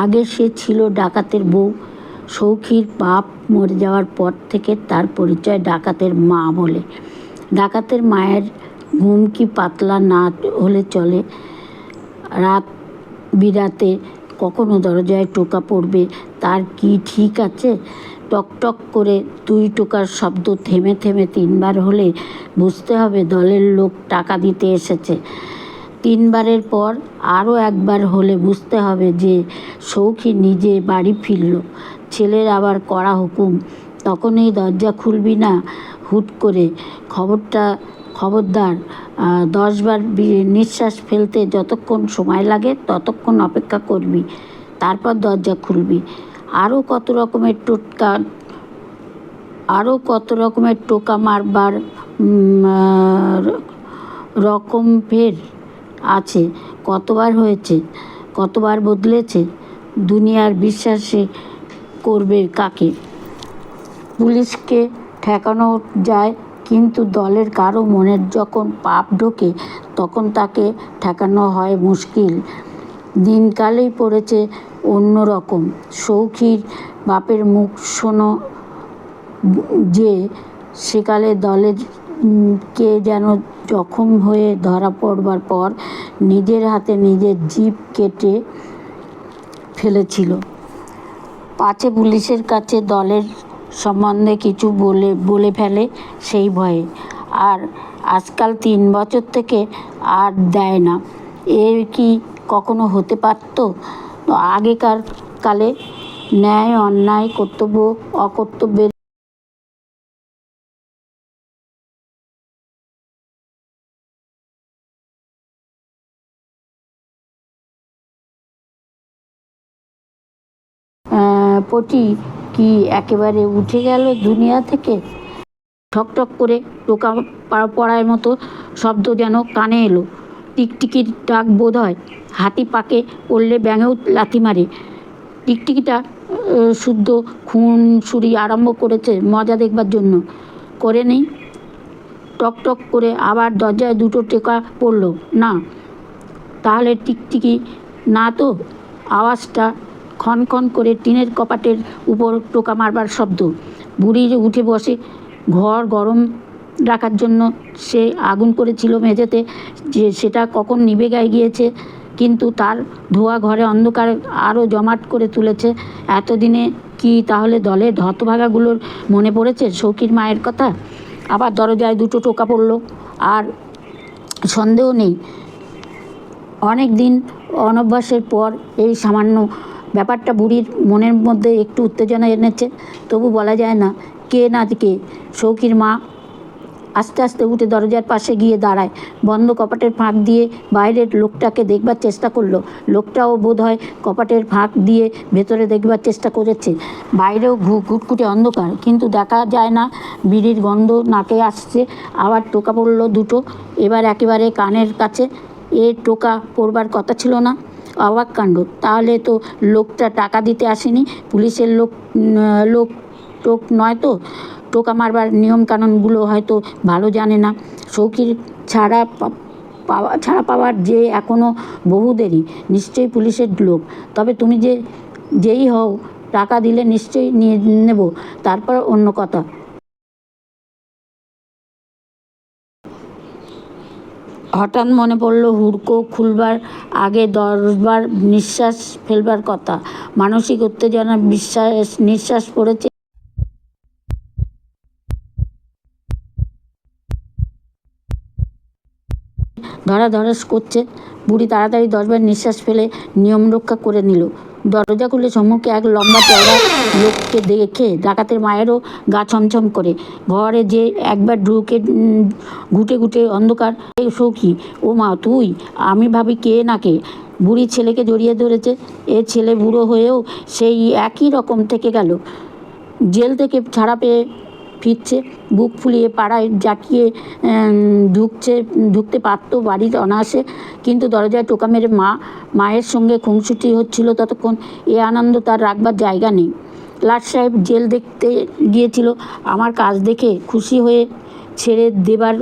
আগে সে ছিল ডাকাতের বউ। সৌখীর বাপ মরে যাওয়ার পর থেকে তার পরিচয় ডাকাতের মা বলে। ডাকাতের মায়ের ঘুম কি পাতলা না হলে চলে। রাত বিরাতে কখনো দরজায় টোকা পড়বে তার কি ঠিক আছে? টক টক করে 2 টোকার শব্দ থেমে থেমে 3বার হলে বুঝতে হবে দলের লোক টাকা দিতে এসেছে। 3বারের পর আরও 1বার হলে বুঝতে হবে যে সৌখী নিজে বাড়ি ফিরল। ছেলের আবার কড়া হুকুম, তখনই দরজা খুলবি না হুট করে। খবরদার 10বার নিঃশ্বাস ফেলতে যতক্ষণ সময় লাগে ততক্ষণ অপেক্ষা করবি, তারপর দরজা খুলবি। আরও কত রকমের টোকা মারবার রকম ফের আছে। কতবার হয়েছে, কতবার বদলেছে। দুনিয়ার বিশ্বাসে করবে কাকে? পুলিশকে ঠেকানো যায়, কিন্তু দলের কারো মনের যখন পাপ ঢোকে তখন তাকে ঠেকানো হয় মুশকিল। দিনকালই পড়েছে অন্য রকম। সৌখীর বাপের মুখ শোনো যে সেকালে দলের কে যেন জখম হয়ে ধরা পড়বার পর নিজের হাতে নিজের জিভ কেটে ফেলেছিল, পাছে পুলিশের কাছে দলের সম্বন্ধে কিছু বলে ফেলে সেই ভয়ে। আর আজকাল 3 বছর থেকে আর দেয় না। এ কি কখনো হতে পারত? আগেকার কালে ন্যায় অন্যায়, কর্তব্য অকর্তব্যের পটি কি একেবারে উঠে গেল দুনিয়া থেকে? ঠকঠক করে টোকা পড়ার মতো শব্দ যেন কানে এলো। টিকটিকির ডাক বোধ হয়। হাতি পাকে পড়লে ব্যাঙেও লাথি মারে। টিকটিকিটা শুদ্ধ খুনসুরি আরম্ভ করেছে মজা দেখবার জন্য। করে নেই। টক টক করে আবার দরজায় 2টো টোকা পড়ল। না, তাহলে টিকটিকি না তো। আওয়াজটা ক্ষণ করে টিনের কপাটের উপর টোকা মারবার শব্দ। বুড়ি উঠে বসে। ঘর গরম রাখার জন্য সে আগুন করেছিল মেঝেতে, যে সেটা কখন নিভে গিয়েছে, কিন্তু তার ধোঁয়া ঘরে অন্ধকার আরও জমাট করে তুলেছে। এতদিনে কি তাহলে দলের হতভাগাগুলোর মনে পড়েছে সৌখীর মায়ের কথা? আবার দরজায় 2টো টোকা পড়ল। আর সন্দেহ নেই, অনেক দিন অনভ্যাসের পর এই সামান্য ব্যাপারটা বুড়ির মনের মধ্যে একটু উত্তেজনা এনেছে। তবু বলা যায় না কে না কে। সৌখীর মা আস্তে আস্তে উঠে দরজার পাশে গিয়ে দাঁড়ায়। বন্ধ কপাটের ফাঁক দিয়ে বাইরের লোকটাকে দেখবার চেষ্টা করলো। লোকটাও বোধ হয় কপাটের ফাঁক দিয়ে ভেতরে দেখবার চেষ্টা করেছে। বাইরেও ঘুটঘুটে অন্ধকার, কিন্তু দেখা যায় না। বিড়ির গন্ধ নাকে আসছে। আবার টোকা পড়ল 2টো, এবার একেবারে কানের কাছে। এ টোকা পড়বার কথা ছিল না। অবাক কাণ্ড! তাহলে তো লোকটা টাকা দিতে আসেনি, পুলিশের লোক টোক নয় তো। টোকা মারবার নিয়মকানুনগুলো হয়তো ভালো জানে না। সৌখীর ছাড়া পাওয়ার যে এখনও বহু দেরি। নিশ্চয়ই পুলিশের লোক। তবে তুমি যেই হও, টাকা দিলে নিশ্চয়ই নিয়ে নেব, তারপর অন্য কথা। হঠাৎ মনে পড়ল হুড়কো খুলবার আগে 10বার নিঃশ্বাস ফেলবার কথা। মানসিক উত্তেজনা নিঃশ্বাস পড়েছে। ধরাধরাস করছে। বুড়ি তাড়াতাড়ি 10বার নিঃশ্বাস ফেলে নিয়ম রক্ষা করে নিল। দরজা খুলে সম্মুখে এক লম্বা চওড়া লোককে দেখে ডাকাতের মায়েরও গা ছমছম করে। ঘরে যে একবার ঢুকে ঘুটে অন্ধকার। এই সৌখী, ও মা তুই? আমি ভাবি কে না কে। বুড়ি ছেলেকে জড়িয়ে ধরেছে। এ ছেলে বুড়ো হয়েও সেই একই রকম থেকে গেল। জেল থেকে ছাড়া পেয়ে ফিরছে, বুক ফুলিয়ে পাড়ায় জাঁকিয়ে ঢুকতে পারত বাড়ির অনায়াসে, কিন্তু দরজায় টোকা মেরে মায়ের সঙ্গে খুনসুটি হচ্ছিল ততক্ষণ। এ আনন্দ তার রাখবার জায়গা নেই। লাট সাহেব জেল দেখতে গিয়েছিল। আমার কাজ দেখে খুশি হয়ে ছেড়ে দেবার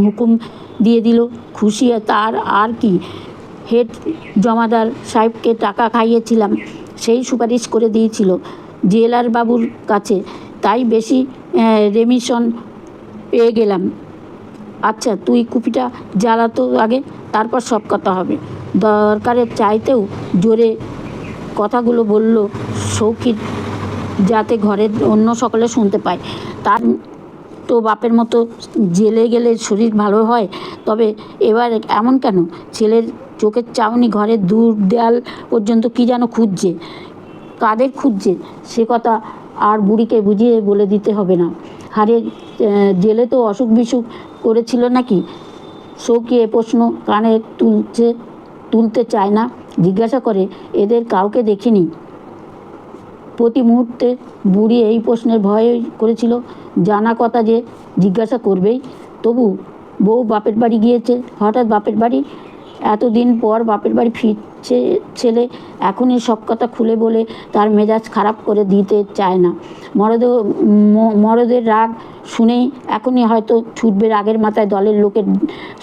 হুকুম দিয়ে দিল। খুশি তার আর কি। হেড জমাদার সাহেবকে টাকা খাইয়েছিলাম, সেই সুপারিশ করে দিয়েছিল জেলার বাবুর কাছে, তাই বেশি রেমিশন পেয়ে গেলাম। আচ্ছা তুই কুপিটা জ্বালাতো আগে, তারপর সব কথা হবে। দরকারের চাইতেও জোরে কথাগুলো বলল সৌখির, যাতে ঘরের অন্য সকলে শুনতে পায়। তার তো বাপের মতো জেলে গেলে শরীর ভালো হয়, তবে এবার এমন কেন? ছেলের চোখের চাউনি ঘরের দূর দেয়াল পর্যন্ত কী যেন খুঁজছে। কাদের খুঁজছে সে কথা আর বুড়িকে বুঝিয়ে বলে দিতে হবে না। হারে জেলে তো অসুখ বিসুখ করেছিল নাকি? সৌখী এ প্রশ্ন কানে তুলতে চায় না। জিজ্ঞাসা করে, এদের কাউকে দেখিনি। প্রতি মুহূর্তে বুড়ি এই প্রশ্নের ভয় করেছিল। জানা কথা যে জিজ্ঞাসা করবেই। তবু বউ বাপের বাড়ি গিয়েছে, হঠাৎ বাপের বাড়ি? এতদিন পর বাপের বাড়ি ফিরছে ছেলে, এখনই সব কথা খুলে বলে তার মেজাজ খারাপ করে দিতে চায় না। মরদের রাগ শুনেই এখনই হয়তো ছুটবে রাগের মাথায় দলের লোকের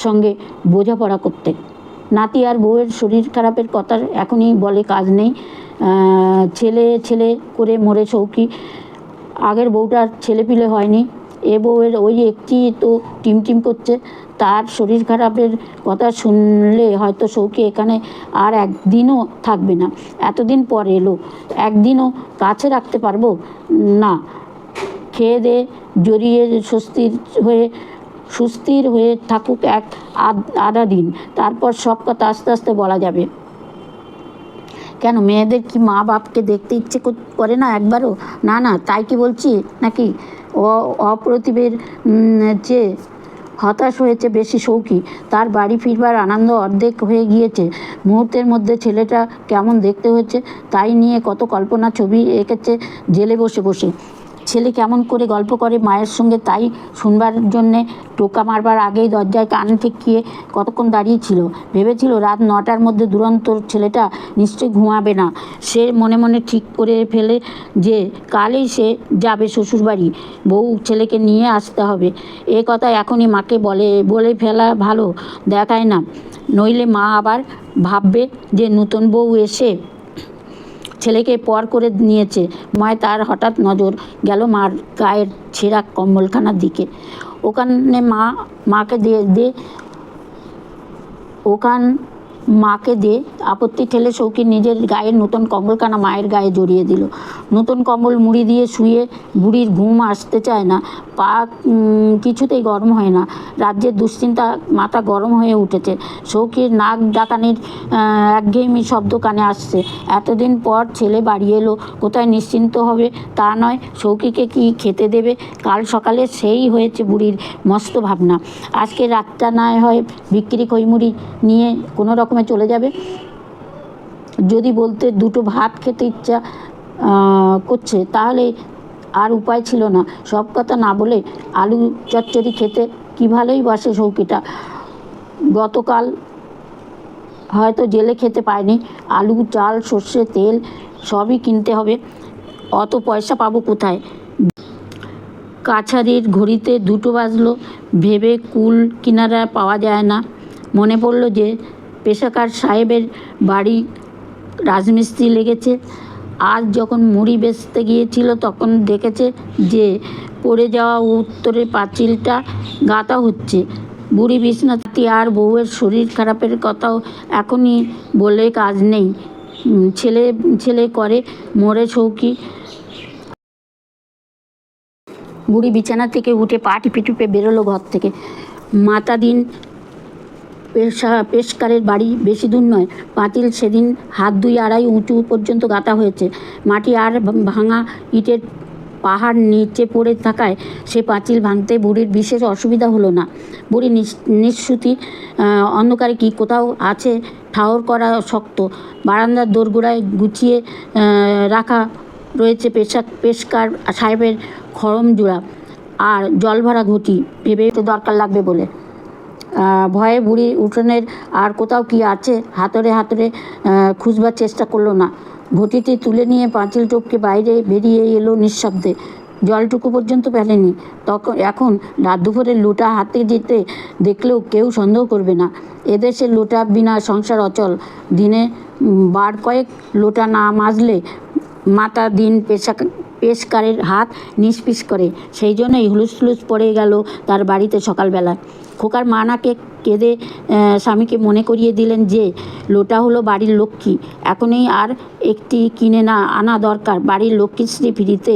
সঙ্গে বোঝাপড়া করতে। নাতি আর বউয়ের শরীর খারাপের কথা এখনই বলে কাজ নেই। ছেলে ছেলে করে মরে সৌখী। আগের বউটার ছেলেপিলে হয়নি, এ বউয়ের ওই একটি তো টিমটিম করছে। তার শরীর খারাপের কথা শুনলে হয়তো সৌখী এখানে আর একদিনও থাকবে না। এতদিন পর এলো, একদিনও কাছে রাখতে পারবো না। খেয়ে দিয়ে জড়িয়ে সুস্থির হয়ে থাকুক আধা দিন, তারপর সব কথা আস্তে আস্তে বলা যাবে। কেন, মেয়েদের কি মা বাপকে দেখতে ইচ্ছে করে না একবারও? না না, তাই কি বলছি নাকি? অপ্রতিভের চেয়ে হতাশ হয়েছে বেশি সৌখী। তার বাড়ি ফিরবার আনন্দ অর্ধেক হয়ে গিয়েছে। মুহূর্তের মধ্যে ছেলেটা কেমন দেখতে হয়েছে তাই নিয়ে কত কল্পনা ছবি এঁকেছে জেলে বসে বসে। ছেলে কেমন করে গল্প করে মায়ের সঙ্গে, তাই শুনবার জন্যে টোকা মারবার আগেই দরজায় কান ঠেকিয়ে কতক্ষণ দাঁড়িয়েছিল। ভেবেছিল রাত 9টার মধ্যে দুরন্ত ছেলেটা নিশ্চয়ই ঘুমাবে না। সে মনে মনে ঠিক করে ফেলে যে কালই সে যাবে শ্বশুরবাড়ি, বউ ছেলেকে নিয়ে আসতে হবে। এ কথা এখনই মাকে বলে ফেলা ভালো দেখায় না, নইলে মা আবার ভাববে যে নতুন বউ এসে ছেলেকে পর করে নিয়েছে। তার হঠাৎ নজর গেল মার গায়ের ছেঁড়া কম্বলখানার দিকে। মাকে দে আপত্তি ঠেলে সৌখী নিজের গায়ের নতুন কম্বলখানা মায়ের গায়ে জড়িয়ে দিল। নতুন কম্বল মুড়ি দিয়ে শুয়ে বুড়ির ঘুম আসতে চায় না, পা কিছুতেই গরম হয় না। রাজ্যের দুশ্চিন্তা মাথা গরম হয়ে উঠেছে। সৌখীর নাক ডাকানির একঘেয়েমি শব্দ কানে আসছে। এতদিন পর ছেলে বাড়ি এলো, কোথায় নিশ্চিন্ত হবে তা নয়, সৌখীকে কি খেতে দেবে? কাল সকালে সেই হয়েছে বুড়ির মস্ত ভাবনা। আজকে রাতটা না হয় বিক্রি খইমুড়ি নিয়ে কোনো রকমে চলে যাবে। যদি বলতে দুটো ভাত খেতে ইচ্ছা করছে, তাহলে আর উপায় ছিল না। সব কথা না বলে আলু চচ্চড়ি খেতে কি ভালোই বাসে সৌখীটা। গতকাল হয়তো জেলে খেতে পায়নি। আলু, চাল, সর্ষে, তেল সবই কিনতে হবে। অত পয়সা পাবো কোথায়? কাছারির ঘড়িতে 2টো বাজলো। ভেবে কুল কিনারা পাওয়া যায় না। মনে পড়ল যে পেশাকার সাহেবের বাড়ি রাজমিস্ত্রি লেগেছে। আজ যখন মুড়ি বেচতে গিয়েছিল তখন দেখেছে যে পড়ে যাওয়া উত্তরের পাঁচিলটা গাঁথা হচ্ছে। বুড়ি বিছনাটি আর বউয়ের শরীর খারাপের কথাও এখনই বলে কাজ নেই। ছেলে করে মরে সৌখী। বুড়ি বিছানা থেকে উঠে পা টিপে টিপে বেরোলো ঘর থেকে। মাতাদিন পেশকারের বাড়ি বেশি দূর নয়। পাঁচিল সেদিন 1.5 হাত উঁচু পর্যন্ত গাঁথা হয়েছে। মাটি আর ভাঙা ইটের পাহাড় নিচে পড়ে থাকায় সে পাঁচিল ভাঙতে বুড়ির বিশেষ অসুবিধা হলো না। বুড়ি নিশ্চুতি। অন্ধকারে কি কোথাও আছে ঠাউর করা শক্ত। বারান্দার দোরগোড়ায় গুছিয়ে রাখা রয়েছে পেশকার সাহেবের খড়ম জোড়া আর জলভরা ঘটি, ভেবে দরকার লাগবে বলে। ভয়ে বুড়ি উঠোনের আর কোথাও কি আছে হাতড়ে খুঁজবার চেষ্টা করলো না। ঘটিটি তুলে নিয়ে পাঁচিল টপকে বাইরে বেরিয়ে এলো নিঃশব্দে। জলটুকু পর্যন্ত ফেলেনি। এখন রাত দুপুরে লোটা হাতে যেতে দেখলেও কেউ সন্দেহ করবে না। এদেশে লোটা বিনা সংসার অচল। দিনে বার কয়েক লোটা না মাজলে মাতা দিন পেশকারের হাত নিষ্পিস করে। সেই জন্যই হুলুস পড়ে গেল তার বাড়িতে সকালবেলা। খোকার মা নাকে কেঁদে স্বামীকে মনে করিয়ে দিলেন যে লোটা হলো বাড়ির লক্ষ্মী, এখনই আর একটি কিনে না আনা দরকার। বাড়ির লক্ষ্মীশ্রী ফিরিতে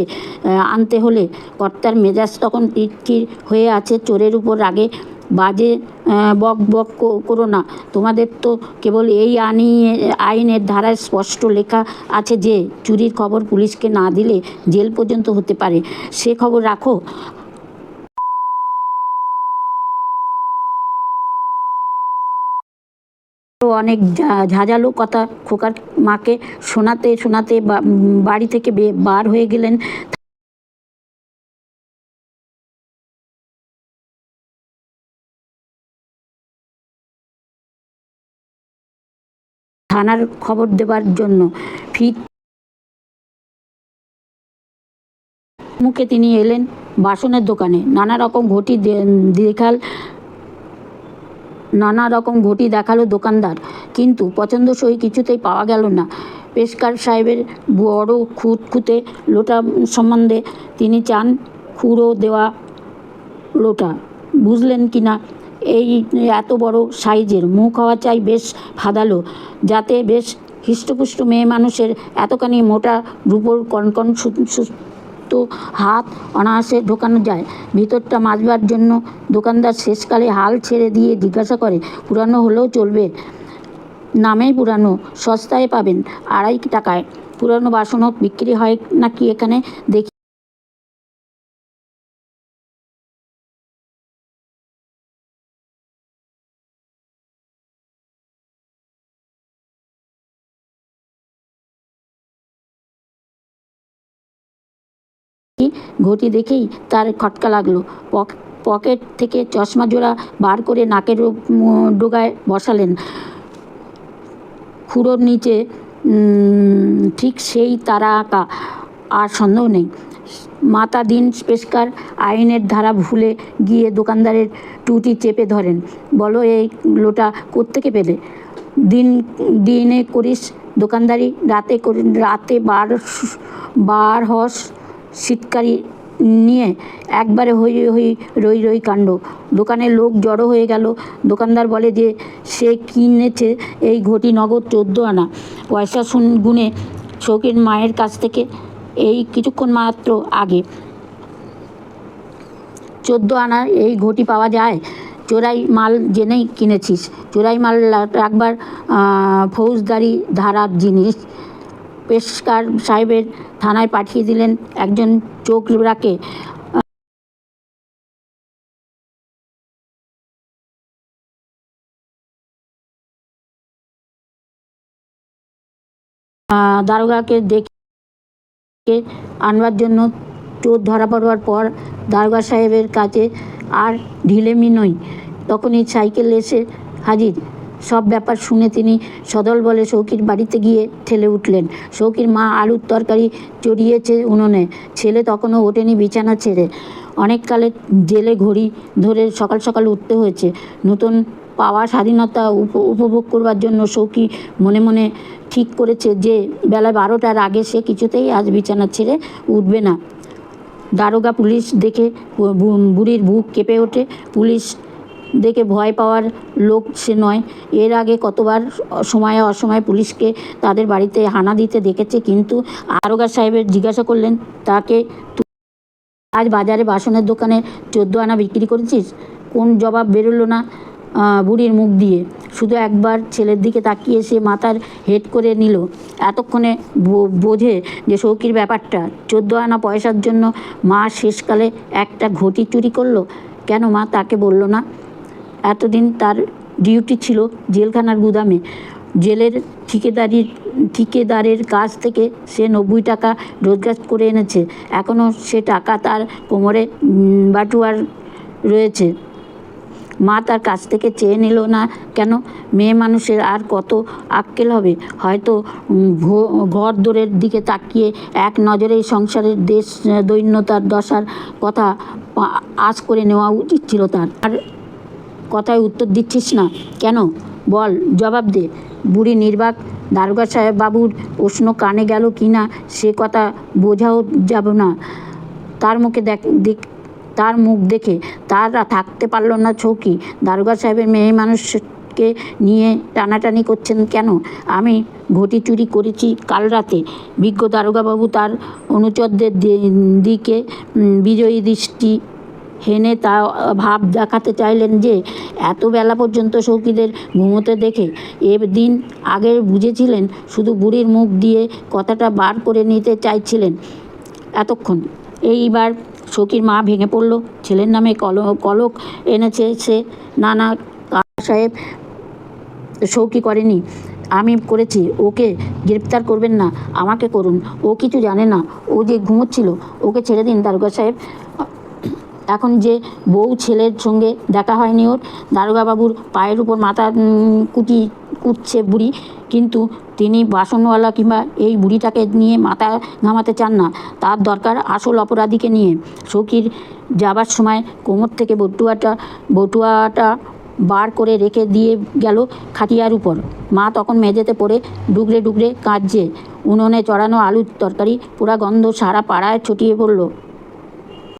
আনতে হলে কর্তার মেজাজ তখন টিটকির হয়ে আছে। চোরের উপর রাগে বাজে বক বক করো না, তোমাদের তো কেবল এই আইনের ধারায় স্পষ্ট লেখা আছে যে চুরির খবর পুলিশকে না দিলে জেল পর্যন্ত হতে পারে, সে খবর রাখো। অনেক ঝাঁঝালো কথা খোকার মাকে শোনাতে শোনাতে বাড়ি থেকে বার হয়ে গেলেন। থানার খবর দেবার জন্য ফিট মুখে তিনি এলেন বাসনের দোকানে। নানা রকম ঘটি দেখালো দোকানদার, কিন্তু পছন্দসই কিছুতেই পাওয়া গেল না। পেশকার সাহেবের বড় খুঁতখুঁতে লোটা সম্বন্ধে তিনি চান খুঁড়ো দেওয়া লোটা। বুঝলেন কি না, এই এত বড় সাইজের, মুখ হওয়া চাই বেশ ফাদালো, যাতে বেশ হৃষ্টপুষ্ট মেয়ে মানুষের এতখানি মোটা রূপোর কনকন সুতো হাত অনায়াসে ঢোকানো যায়। ভিতরটা মাজবার জন্য দোকানদার শেষকালে হাল ছেড়ে দিয়ে জিজ্ঞাসা করে, পুরানো হলেও চলবে? নামেই পুরানো, সস্তায় পাবেন, 2.5 টাকায়। পুরানো বাসনও বিক্রি হয় নাকি এখানে দেখি? ঘটি দেখেই তার খটকা লাগলো। পকেট থেকে চশমা জোড়া বার করে নাকের ডোগায় বসালেন। খুঁড়োর নিচে ঠিক সেই তারা আঁকা, আর সন্দেহ নেই। মাতা দিন পেশকার আইনের ধারা ভুলে গিয়ে দোকানদারের টুটি চেপে ধরেন। বলো, এই লোটা কোত্থেকে পেলে? দিনে করিস দোকানদারি, রাতে বার হস সিটকারি নিয়ে, একবারে রই কাণ্ড। দোকানের লোক জড়ো হয়ে গেল। দোকানদার বলে যে সে কিনেছে এই ঘটি নগদ 14 আনা। পয়সা গুনে শৌখিন মায়ের কাছ থেকে এই কিছুক্ষণ মাত্র আগে। 14 আনার এই ঘটি পাওয়া যায়? চোরাই মাল জেনেই কিনেছিস। চোরাই মাল রাখবার ফৌজদারি ধারার জিনিস। পেশকার সাহেবের থানায় পাঠিয়ে দিলেন একজন চোখরাকে। দারোগাকে ডেকে আনবার জন্য। চোর ধরা পড়বার পর দারোগা সাহেবের কাছে আর ঢিলেমি নই। তখনই সাইকেল এসে হাজির। সব ব্যাপার শুনে তিনি সদল বলে সৌকির বাড়িতে গিয়ে ঠেলে উঠলেন। সৌকির মা আলুর তরকারি চড়িয়েছে উনুনে। ছেলে তখনও ওঠেনি বিছানা ছেড়ে। অনেককালে জেলে ঘড়ি ধরে সকাল সকাল উঠতে হয়েছে। নতুন পাওয়া স্বাধীনতা উপভোগ করবার জন্য সৌকি মনে মনে ঠিক করেছে যে বেলা 12টার আগে সে কিছুতেই আজ বিছানা ছেড়ে উঠবে না। দারোগা পুলিশ দেখে বুড়ির বুক কেঁপে ওঠে। পুলিশ দেখে ভয় পাওয়ার লোক সে নয়। এর আগে কতবার সময়ে অসময়ে পুলিশকে তাদের বাড়িতে হানা দিতে দেখেছে, কিন্তু দারোগা সাহেবের জিজ্ঞাসা করলেন তাকে, আজ বাজারে বাসনের দোকানে 14 আনা বিক্রি করেছিস? কোন জবাব বেরোলো না বুড়ির মুখ দিয়ে। শুধু একবার ছেলের দিকে তাকিয়ে সে মাথার হেড করে নিল। এতক্ষণে বোঝে যে সৌকির ব্যাপারটা। 14 আনা পয়সার জন্য মা শেষকালে একটা ঘটি চুরি করলো। কেন মা তাকে বলল না? এতদিন তার ডিউটি ছিল জেলখানার গুদামে। জেলের ঠিকেদারের কাছ থেকে সে 90 টাকা রোজগার করে এনেছে। এখনও সে টাকা তার কোমরে বাটুয়ার রয়েছে। মা তার কাছ থেকে চেয়ে নিল না কেন? মেয়ে মানুষের আর কত আক্কেল হবে? হয়তো ঘর দোরের দিকে তাকিয়ে এক নজরেই সংসারের দৈন্যতার দশার কথা আঁচ করে নেওয়া উচিত ছিল তার। আর কথায় উত্তর দিচ্ছিস না কেন? বল, জবাব দে। বুড়ি নির্বাক। দারোগা সাহেব বাবুর প্রশ্ন কানে গেল কি না সে কথা বোঝাও যাব না। তার মুখ দেখে তারা থাকতে পারল না চৌকি। দারোগা সাহেবের মেয়ে মানুষকে নিয়ে টানাটানি করছেন কেন? আমি ঘটি চুরি করেছি কাল রাতে। বিজ্ঞ দারোগাবাবু তার অনুচরদের দিকে বিজয়ী দৃষ্টি হেনে তা ভাব দেখাতে চাইলেন যে এত বেলা পর্যন্ত সৌকিদের ঘুমোতে দেখে দিন আগে বুঝেছিলেন, শুধু বুড়ির মুখ দিয়ে কথাটা বার করে নিতে চাইছিলেন এতক্ষণ। এইবার সৌকির মা ভেঙে পড়ল। ছেলের নামে কলক এনেছে সে। না সাহেব, সৌকি করেনি, আমি করেছি। ওকে গ্রেপ্তার করবেন না, আমাকে করুন। ও কিছু জানে না, ও যে ঘুমোচ্ছিল। ওকে ছেড়ে দিন দারোগা সাহেব। এখন যে বউ ছেলের সঙ্গে দেখা হয়নি ওর। দারোগাবাবুর পায়ের উপর মাথা কুটছে বুড়ি, কিন্তু তিনি বাসনওয়ালা কিংবা এই বুড়িটাকে নিয়ে মাথা ঘামাতে চান না। তার দরকার আসল অপরাধীকে নিয়ে। সৌকির যাবার সময় কোমর থেকে বটুয়াটা বার করে রেখে দিয়ে গেল খাটিয়ার উপর। মা তখন মেঝেতে পড়ে ডুগরে কাঁদছে। উনুনে চড়ানো আলুর তরকারি পোড়া গন্ধ সারা পাড়ায় ছড়িয়ে পড়ল।